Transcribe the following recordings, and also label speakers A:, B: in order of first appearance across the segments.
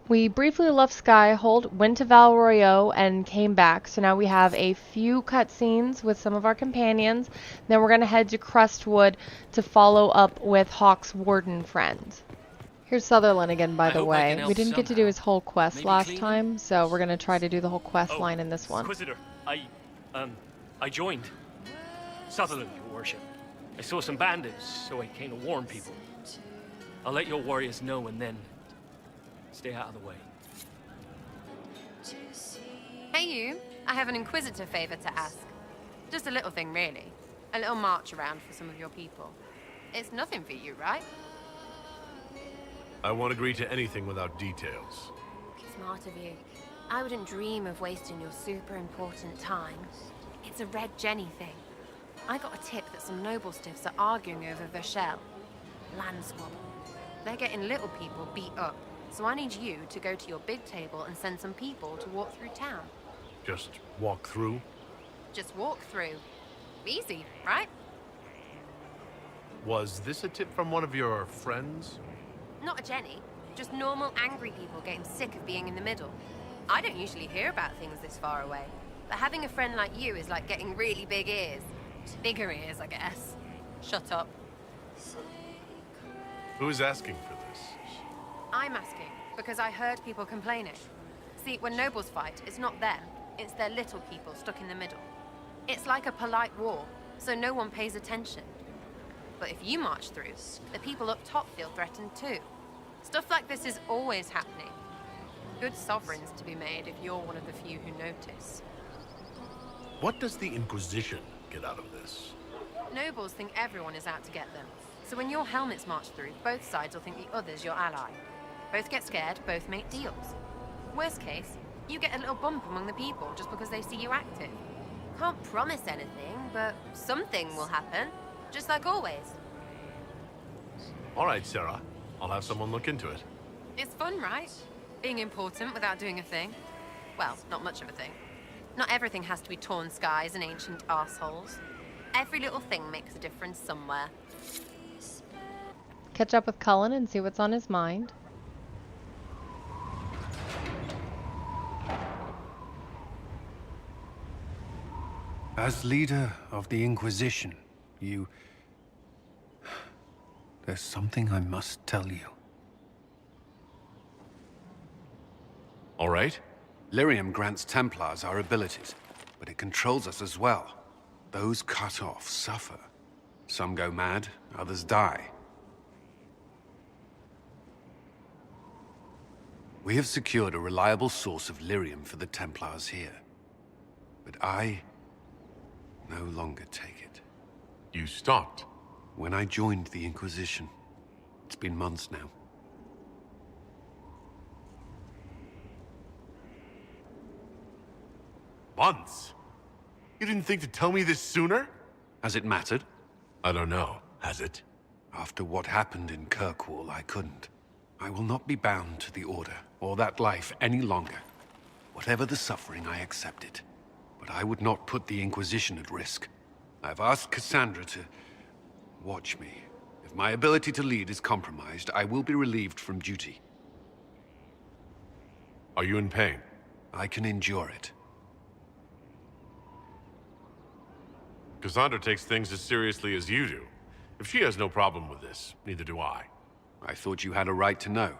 A: We briefly left Skyhold, went to Val Royeaux, and came back. So now we have a few cutscenes with some of our companions. Then we're going to head to Crestwood to follow up with Hawk's Warden friends. Here's Sutherland again, by
B: I
A: the
B: hope I
A: way.
B: can
A: We
B: help
A: didn't get to do
B: somehow.
A: his whole quest
B: Maybe
A: last
B: clean him?
A: time, so we're going to try to do the whole quest line in this one.
C: Inquisitor, I joined. Sutherland, your worship. I saw some bandits, so I came to warn people. I'll let your warriors know and then stay out of the way.
D: Hey you, I have an Inquisitor favor to ask. Just a little thing really. A little march around for some of your people. It's nothing for you, right?
E: I won't agree to anything without details.
D: Smart of you. I wouldn't dream of wasting your super important time. It's a Red Jenny thing. I got a tip that some noble stiffs are arguing over Vershel. Land squabble. They're getting little people beat up, so I need you to go to your big table and send some people to walk through town.
E: Just walk through?
D: Just walk through. Easy, right?
E: Was this a tip from one of your friends?
D: Not a Jenny. Just normal angry people getting sick of being in the middle. I don't usually hear about things this far away, but having a friend like you is like getting really big ears. Bigger ears, I guess. Shut up.
E: Who is asking for this?
D: I'm asking, because I heard people complaining. See, when nobles fight, it's not them, it's their little people stuck in the middle. It's like a polite war, so no one pays attention. But if you march through, the people up top feel threatened too. Stuff like this is always happening. Good sovereigns to be made if you're one of the few who notice.
E: What does the Inquisition get out of this?
D: Nobles think everyone is out to get them. So when your helmets march through, both sides will think the other's your ally. Both get scared, both make deals. Worst case, you get a little bump among the people just because they see you active. Can't promise anything, but something will happen. Just like always.
E: All right, Sarah. I'll have someone look into it.
D: It's fun, right? Being important without doing a thing. Well, not much of a thing. Not everything has to be torn skies and ancient arseholes. Every little thing makes a difference somewhere.
A: Catch up with Cullen and see what's on his mind.
F: As leader of the Inquisition, there's something I must tell you.
E: All right?
F: Lyrium grants Templars our abilities, but it controls us as well. Those cut off suffer. Some go mad, others die. We have secured a reliable source of lyrium for the Templars here. But I no longer take it.
E: You stopped.
F: When I joined the Inquisition, it's been months now.
E: Months? You didn't think to tell me this sooner?
F: Has it mattered?
E: I don't know. Has it?
F: After what happened in Kirkwall, I couldn't. I will not be bound to the Order, or that life any longer. Whatever the suffering, I accept it. But I would not put the Inquisition at risk. I've asked Cassandra to watch me. If my ability to lead is compromised, I will be relieved from duty.
E: Are you in pain?
F: I can endure it.
E: Cassandra takes things as seriously as you do. If she has no problem with this, neither do I.
F: I thought you had a right to know.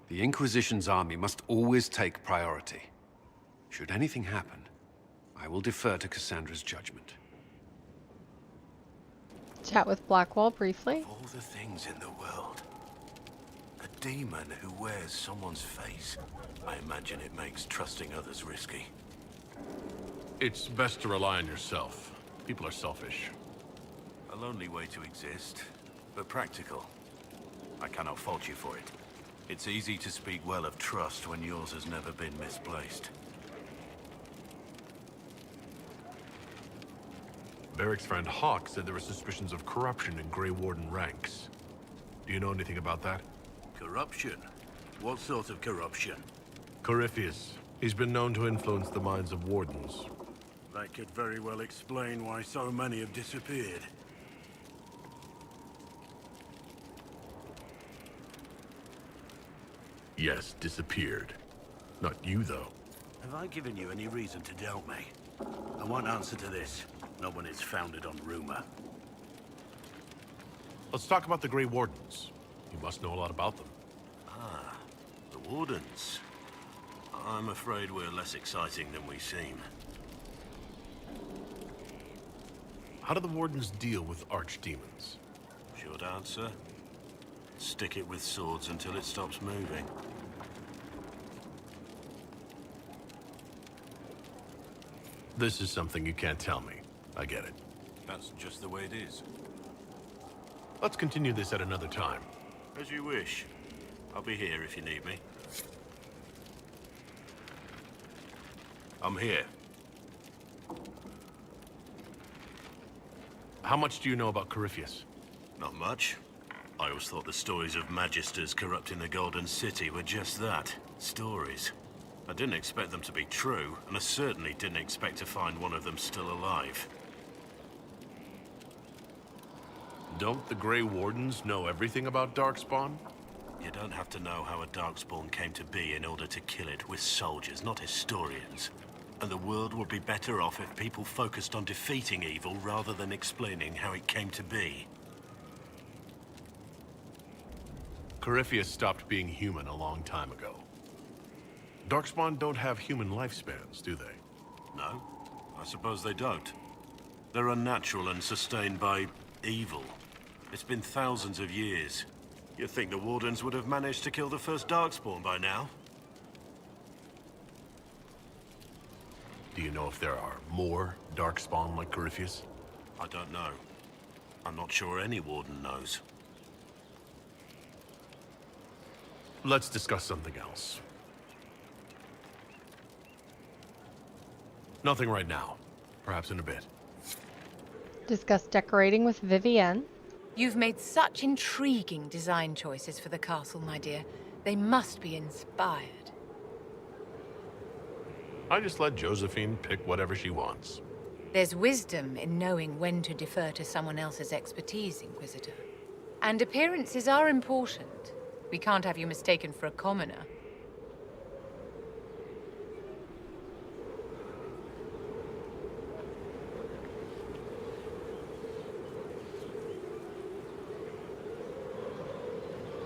F: The Inquisition's army must always take priority. Should anything happen, I will defer to Cassandra's judgment.
A: Chat with Blackwall briefly.
G: Of all the things in the world, a demon who wears someone's face. I imagine it makes trusting others risky.
E: It's best to rely on yourself. People are selfish.
G: A lonely way to exist, but practical. I cannot fault you for it. It's easy to speak well of trust when yours has never been misplaced.
E: Barrick's friend Hawk said there were suspicions of corruption in Grey Warden ranks. Do you know anything about that?
G: Corruption? What sort of corruption?
E: Corypheus. He's been known to influence the minds of Wardens.
G: That could very well explain why so many have disappeared.
E: Yes, disappeared. Not you, though.
G: Have I given you any reason to doubt me? I want answer to this, not when it's founded on rumor.
E: Let's talk about the Grey Wardens. You must know a lot about them.
G: Ah, the Wardens. I'm afraid we're less exciting than we seem.
E: How do the Wardens deal with archdemons?
G: Short answer? Stick it with swords until it stops moving.
E: This is something you can't tell me. I get it.
G: That's just the way it is.
E: Let's continue this at another time.
G: As you wish. I'll be here if you need me. I'm here.
E: How much do you know about Corypheus?
G: Not much. I always thought the stories of Magisters corrupting the Golden City were just that. Stories. I didn't expect them to be true, and I certainly didn't expect to find one of them still alive.
E: Don't the Grey Wardens know everything about Darkspawn?
G: You don't have to know how a Darkspawn came to be in order to kill it. We're soldiers, not historians. And the world would be better off if people focused on defeating evil rather than explaining how it came to be.
E: Corypheus stopped being human a long time ago. Darkspawn don't have human lifespans, do they?
G: No, I suppose they don't. They're unnatural and sustained by evil. It's been thousands of years. You'd think the Wardens would have managed to kill the first Darkspawn by now.
E: Do you know if there are more Darkspawn like Corypheus?
G: I don't know. I'm not sure any Warden knows.
E: Let's discuss something else. Nothing right now. Perhaps in a bit.
A: Discuss decorating with Vivienne.
B: You've made such intriguing design choices for the castle, my dear. They must be inspired.
E: I just let Josephine pick whatever she wants.
B: There's wisdom in knowing when to defer to someone else's expertise, Inquisitor. And appearances are important. We can't have you mistaken for a commoner.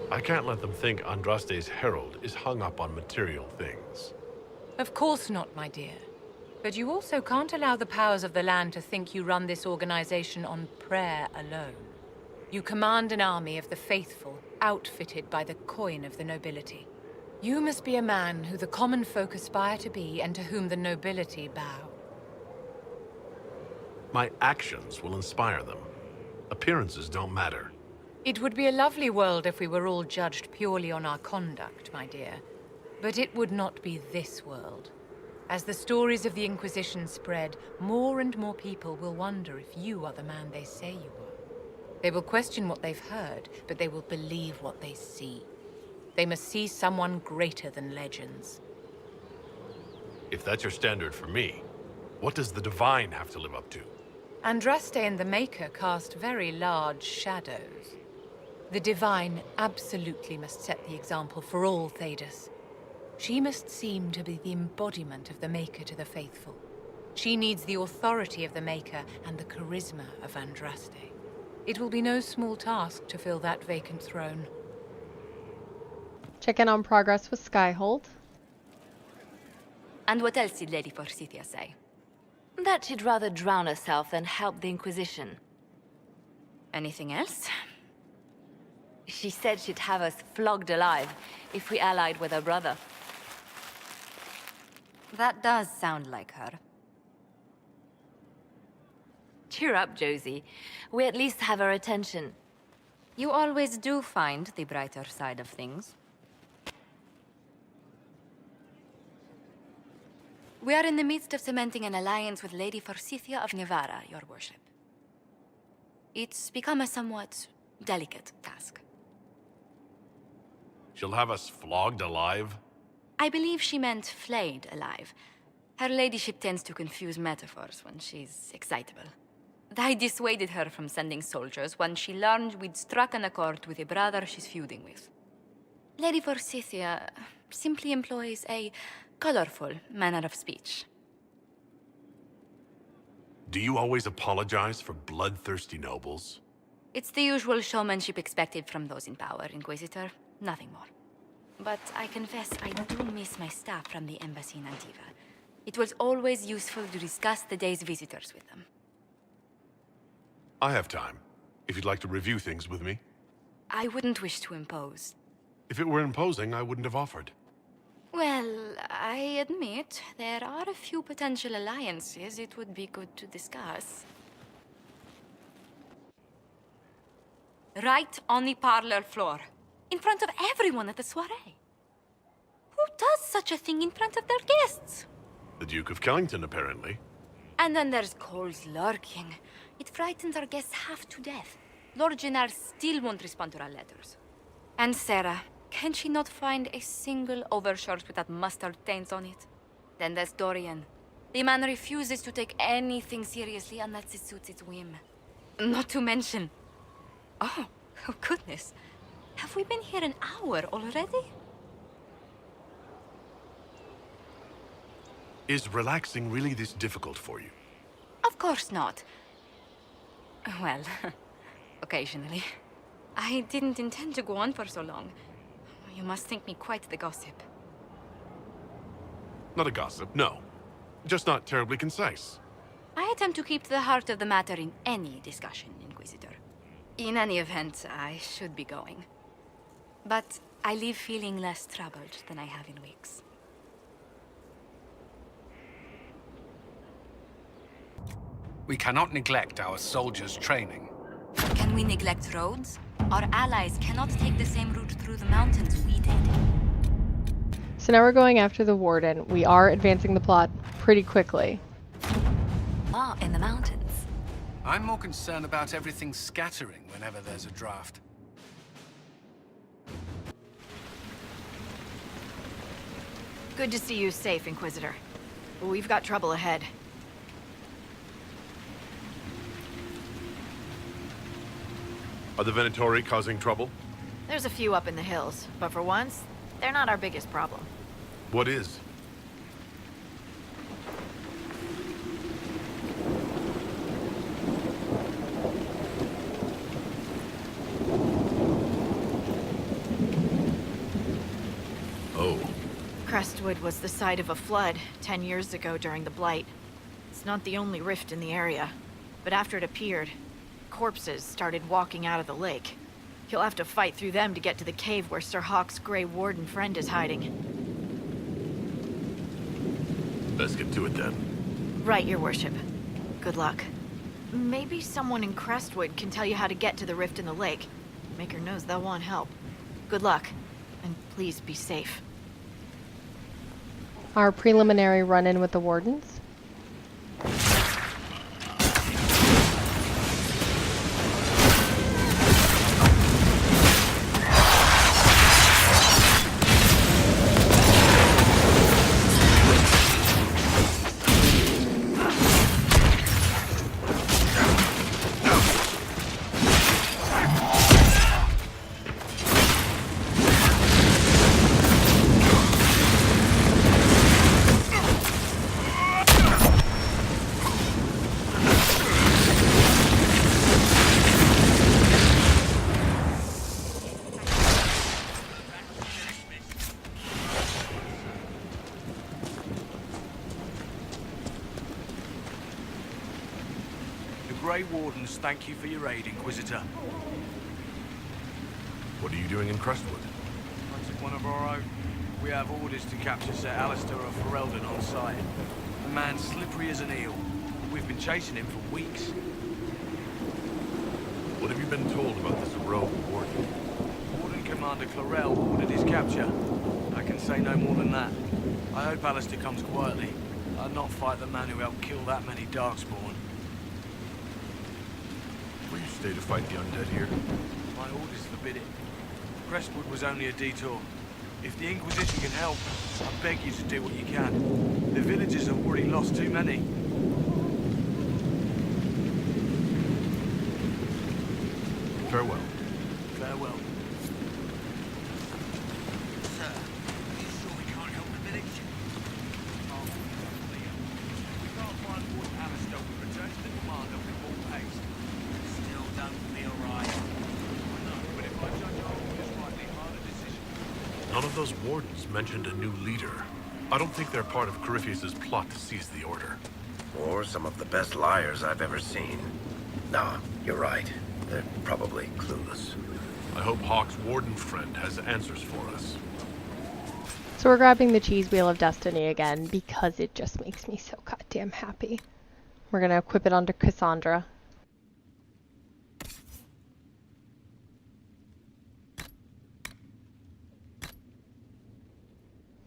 E: I can't let them think Andraste's herald is hung up on material things.
B: Of course not, my dear. But you also can't allow the powers of the land to think you run this organization on prayer alone. You command an army of the faithful, outfitted by the coin of the nobility. You must be a man who the common folk aspire to be and to whom the nobility bow.
E: My actions will inspire them. Appearances don't matter.
B: It would be a lovely world if we were all judged purely on our conduct, my dear. But it would not be this world. As the stories of the Inquisition spread, more and more people will wonder if you are the man they say you are. They will question what they've heard, but they will believe what they see. They must see someone greater than legends.
E: If that's your standard for me, what does the Divine have to live up to?
B: Andraste and the Maker cast very large shadows. The Divine absolutely must set the example for all Thedas. She must seem to be the embodiment of the Maker to the faithful. She needs the authority of the Maker and the charisma of Andraste. It will be no small task to fill that vacant throne.
A: Check in on progress with Skyhold.
H: And what else did Lady Forsythia say? That she'd rather drown herself than help the Inquisition. Anything else? She said she'd have us flogged alive if we allied with her brother.
D: That does sound like her.
H: Cheer up, Josie. We at least have her attention.
D: You always do find the brighter side of things.
H: We are in the midst of cementing an alliance with Lady Forsythia of Nevada, your worship. It's become a somewhat delicate task.
E: She'll have us flogged alive?
H: I believe she meant flayed alive. Her ladyship tends to confuse metaphors when she's excitable. I dissuaded her from sending soldiers when she learned we'd struck an accord with a brother she's feuding with. Lady Forsythia simply employs a colorful manner of speech.
E: Do you always apologize for bloodthirsty nobles?
H: It's the usual showmanship expected from those in power, Inquisitor. Nothing more. But I confess I do miss my staff from the embassy in Antiva. It was always useful to discuss the day's visitors with them.
E: I have time, if you'd like to review things with me.
H: I wouldn't wish to impose.
E: If it were imposing, I wouldn't have offered.
H: Well, I admit there are a few potential alliances it would be good to discuss. Right on the parlor floor, in front of everyone at the soiree. Who does such a thing in front of their guests?
E: The Duke of Kellington, apparently.
H: And then there's Cole's lurking. It frightens our guests half to death. Lord Gennard still won't respond to our letters. And Sarah, can she not find a single overshirt without mustard stains on it? Then there's Dorian. The man refuses to take anything seriously unless it suits its whim. Not to mention... Oh goodness. Have we been here an hour already?
E: Is relaxing really this difficult for you?
H: Of course not. Well, occasionally. I didn't intend to go on for so long. You must think me quite the gossip.
E: Not a gossip, no. Just not terribly concise.
H: I attempt to keep to the heart of the matter in any discussion, Inquisitor. In any event, I should be going. But I leave feeling less troubled than I have in weeks.
F: We cannot neglect our soldiers' training.
H: Can we neglect roads? Our allies cannot take the same route through the mountains we did.
A: So now we're going after the Warden. We are advancing the plot pretty quickly.
H: Ah, in the mountains.
F: I'm more concerned about everything scattering whenever there's a draft.
I: Good to see you safe, Inquisitor. We've got trouble ahead.
E: Are the Venatori causing trouble?
I: There's a few up in the hills, but for once, they're not our biggest problem.
E: What is? Oh.
I: Crestwood was the site of a flood 10 years ago during the Blight. It's not the only rift in the area, but after it appeared, corpses started walking out of the lake. You'll have to fight through them to get to the cave where Sir Hawke's Grey Warden friend is hiding.
E: Best get to it then.
I: Right, Your Worship. Good luck. Maybe someone in Crestwood can tell you how to get to the rift in the lake. Maker knows they'll want help. Good luck, and please be safe.
A: Our preliminary run-in with the Wardens.
J: Grey Wardens, thank you for your aid, Inquisitor.
E: What are you doing in Crestwood?
J: Hunting one of our own. We have orders to capture Sir Alistair of Ferelden on sight. A man slippery as an eel. We've been chasing him for weeks.
E: What have you been told about this rogue Warden?
J: Warden Commander Clarel ordered his capture. I can say no more than that. I hope Alistair comes quietly. I'll not fight the man who helped kill that many Darkspawn.
E: Will you stay to fight the undead here?
J: My orders forbid it. Crestwood was only a detour. If the Inquisition can help, I beg you to do what you can. The villagers have already lost too many.
E: Farewell.
J: Farewell.
E: those wardens mentioned a new leader. I don't think they're part of Corypheus's plot to seize the Order.
K: Or some of the best liars I've ever seen. No, you're right. They're probably clueless.
E: I hope Hawk's warden friend has answers for us.
A: So we're grabbing the cheese wheel of destiny again because it just makes me so goddamn happy. We're gonna equip it onto Cassandra.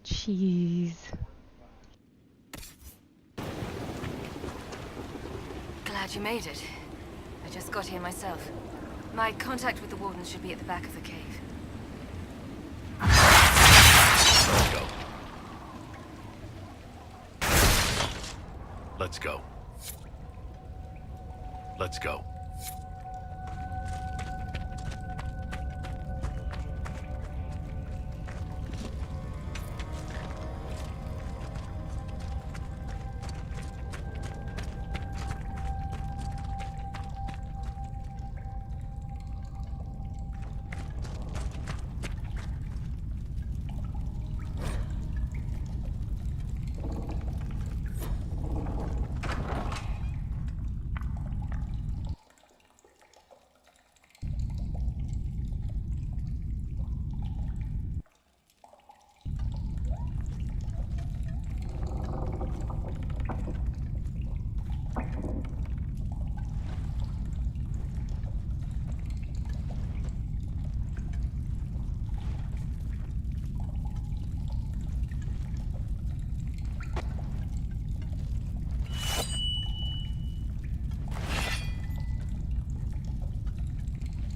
A: Cheese.
D: Glad you made it. I just got here myself. My contact with the Warden should be at the back of the cave.
E: Let's go. Let's go.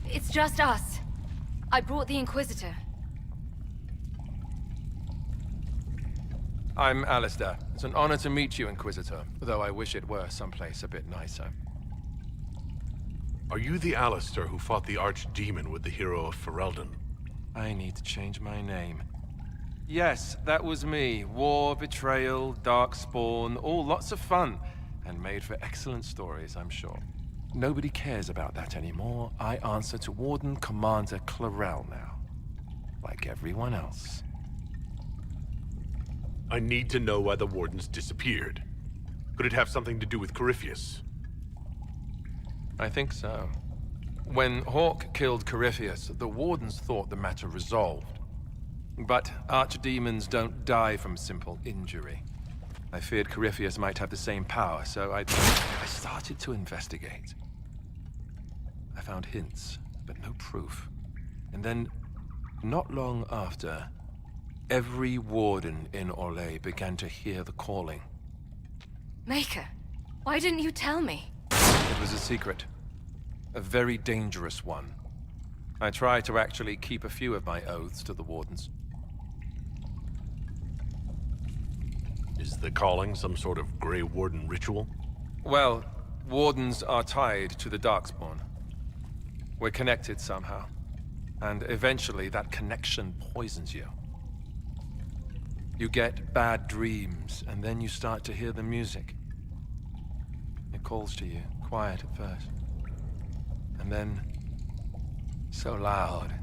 D: It's just us. I brought the Inquisitor.
L: I'm Alistair. It's an honor to meet you, Inquisitor, though I wish it were someplace a bit nicer.
E: Are you the Alistair who fought the archdemon with the hero of Ferelden?
L: I need to change my name. Yes, that was me. War, betrayal, darkspawn, all lots of fun. And made for excellent stories, I'm sure. Nobody cares about that anymore. I answer to Warden Commander Clarel now. Like everyone else.
E: I need to know why the Wardens disappeared. Could it have something to do with Corypheus?
L: I think so. When Hawk killed Corypheus, the Wardens thought the matter resolved. But archdemons don't die from simple injury. I feared Corypheus might have the same power, so I started to investigate. I found hints, but no proof. And then, not long after, every warden in Orlais began to hear the calling.
D: Maker, why didn't you tell me?
L: It was a secret. A very dangerous one. I tried to actually keep a few of my oaths to the Wardens.
E: Is the calling some sort of Grey Warden ritual?
L: Well, Wardens are tied to the Darkspawn. We're connected somehow. And eventually that connection poisons you. You get bad dreams, and then you start to hear the music. It calls to you, quiet at first. And then, so loud,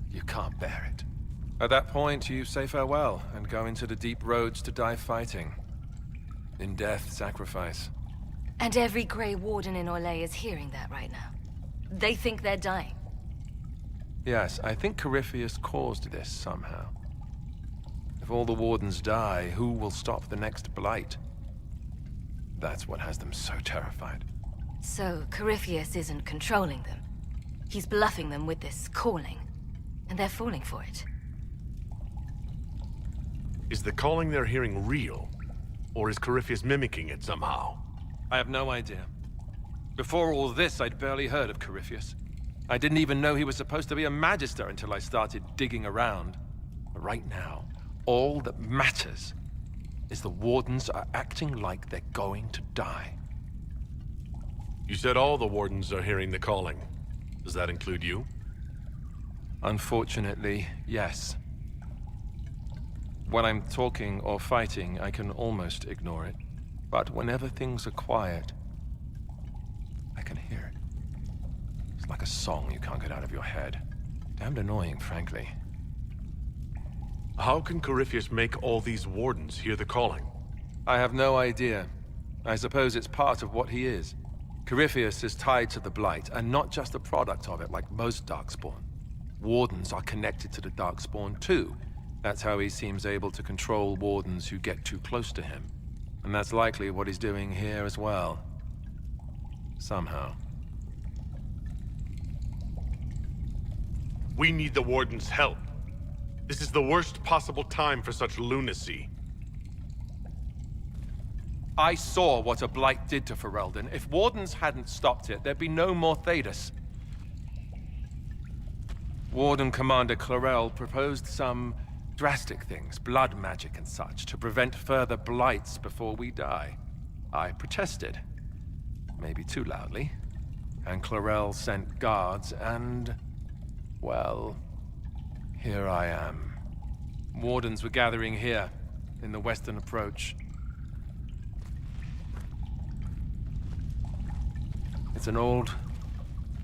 L: you can't bear it. At that point, you say farewell, and go into the deep roads to die fighting. In death, sacrifice.
D: And every Grey Warden in Orlais is hearing that right now. They think they're dying.
L: Yes, I think Corypheus caused this somehow. If all the Wardens die, who will stop the next blight? That's what has them so terrified.
D: So, Corypheus isn't controlling them. He's bluffing them with this calling. And they're falling for it.
E: Is the calling they're hearing real? Or is Corypheus mimicking it somehow?
L: I have no idea. Before all this, I'd barely heard of Corypheus. I didn't even know he was supposed to be a magister until I started digging around. But right now, all that matters is the Wardens are acting like they're going to die.
E: You said all the Wardens are hearing the calling. Does that include you?
L: Unfortunately, yes. When I'm talking or fighting, I can almost ignore it. But whenever things are quiet, I can hear it. It's like a song you can't get out of your head. Damned annoying, frankly.
E: How can Corypheus make all these wardens hear the calling?
L: I have no idea. I suppose it's part of what he is. Corypheus is tied to the Blight, and not just a product of it like most Darkspawn. Wardens are connected to the Darkspawn too. That's how he seems able to control wardens who get too close to him. And that's likely what he's doing here as well. Somehow.
E: We need the Warden's help. This is the worst possible time for such lunacy.
L: I saw what a Blight did to Ferelden. If Wardens hadn't stopped it, there'd be no more Thedas. Warden Commander Clarel proposed some drastic things, blood magic and such, to prevent further Blights before we die. I protested. Maybe too loudly. And Clarel sent guards and... well... here I am. Wardens were gathering here, in the western approach. It's an old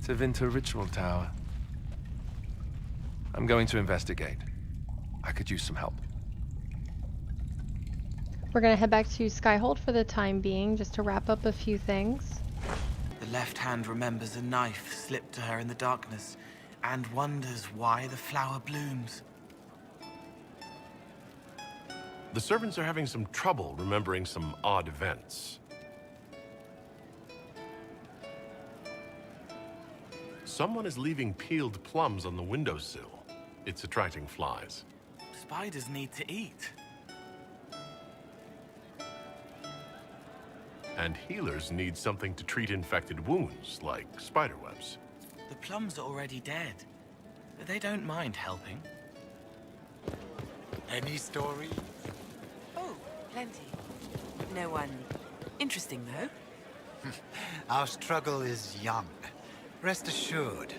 L: Tevinter ritual tower. I'm going to investigate. I could use some help.
A: We're gonna head back to Skyhold for the time being, just to wrap up a few things.
M: The left hand remembers a knife slipped to her in the darkness, and wonders why the flower blooms.
E: The servants are having some trouble remembering some odd events. Someone is leaving peeled plums on the windowsill. It's attracting flies.
M: Spiders need to eat.
E: And healers need something to treat infected wounds, like spiderwebs.
M: The plums are already dead, but they don't mind helping.
N: Any story?
O: Oh, plenty. No one interesting, though.
N: Our struggle is young. Rest assured,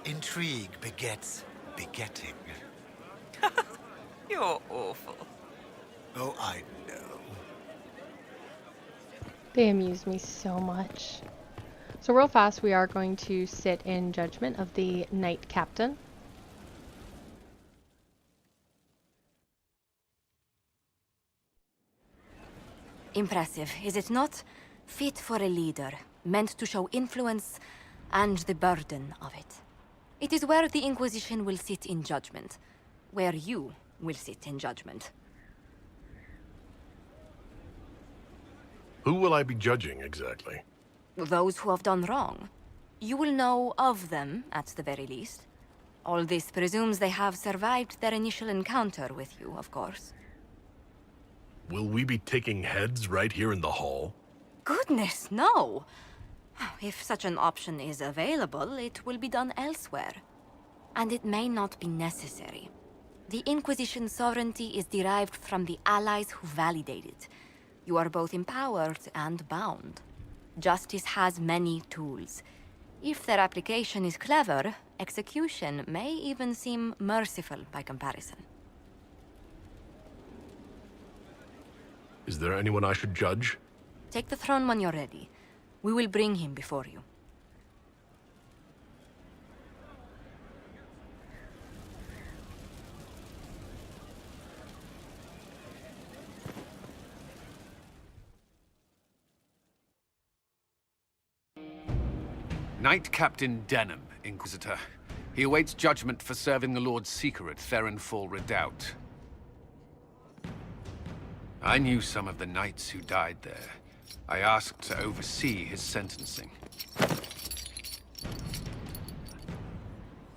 N: intrigue begets begetting.
O: You're awful.
N: Oh, I know.
A: They amuse me so much. So real fast, we are going to sit in judgment of the Knight Captain.
H: Impressive, is it not? Fit for a leader, meant to show influence and the burden of it. It is where the Inquisition will sit in judgment, where you will sit in judgment.
E: Who will I be judging exactly?
H: Those who have done wrong. You will know of them, at the very least. All this presumes they have survived their initial encounter with you, of course.
E: Will we be taking heads right here in the hall?
H: Goodness, no! If such an option is available, it will be done elsewhere. And it may not be necessary. The Inquisition's sovereignty is derived from the allies who validate it. You are both empowered and bound. Justice has many tools. If their application is clever, execution may even seem merciful by comparison.
E: Is there anyone I should judge?
H: Take the throne when you're ready. We will bring him before you.
F: Knight Captain Denham, Inquisitor. He awaits judgment for serving the Lord Seeker at Therenfall Redoubt. I knew some of the knights who died there. I asked to oversee his sentencing.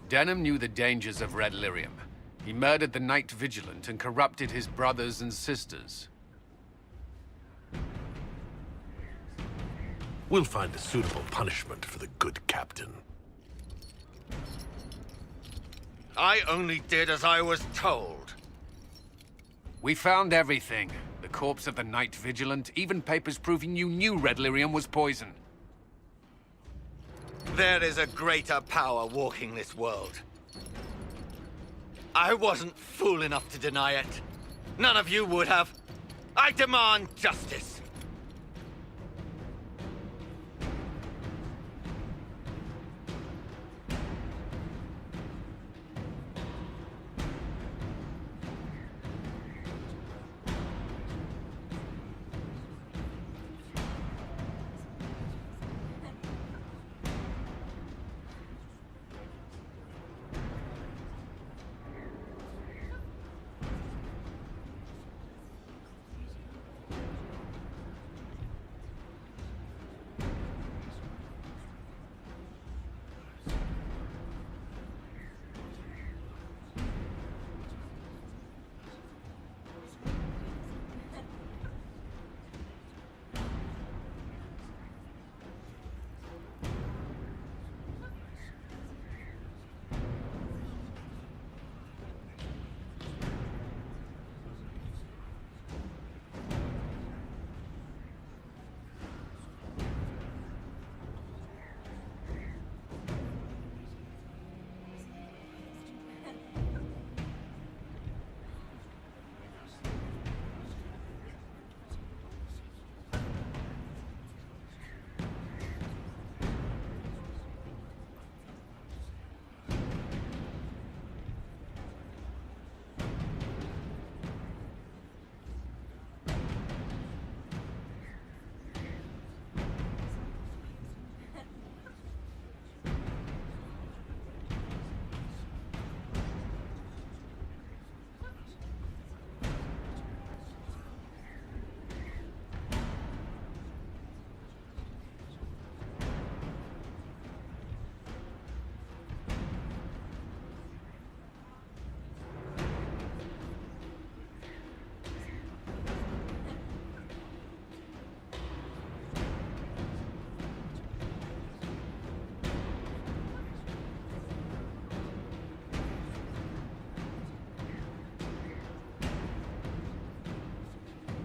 F: Denham knew the dangers of Red Lyrium. He murdered the Knight Vigilant and corrupted his brothers and sisters.
E: We'll find a suitable punishment for the good captain.
N: I only did as I was told.
F: We found everything. The corpse of the Knight Vigilant, even papers proving you knew Red Lyrium was poison.
N: There is a greater power walking this world. I wasn't fool enough to deny it. None of you would have. I demand justice.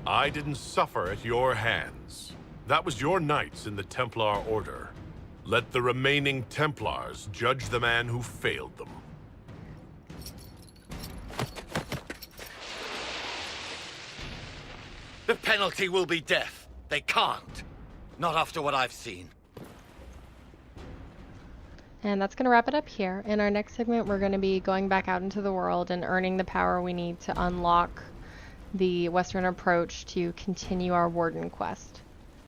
E: I didn't suffer at your hands. That was your knights in the Templar Order. Let the remaining Templars judge the man who failed them.
N: The penalty will be death. They can't. Not after what I've seen.
A: And that's going to wrap it up here. In our next segment, we're going to be going back out into the world and earning the power we need to unlock the Western approach to continue our Warden quest.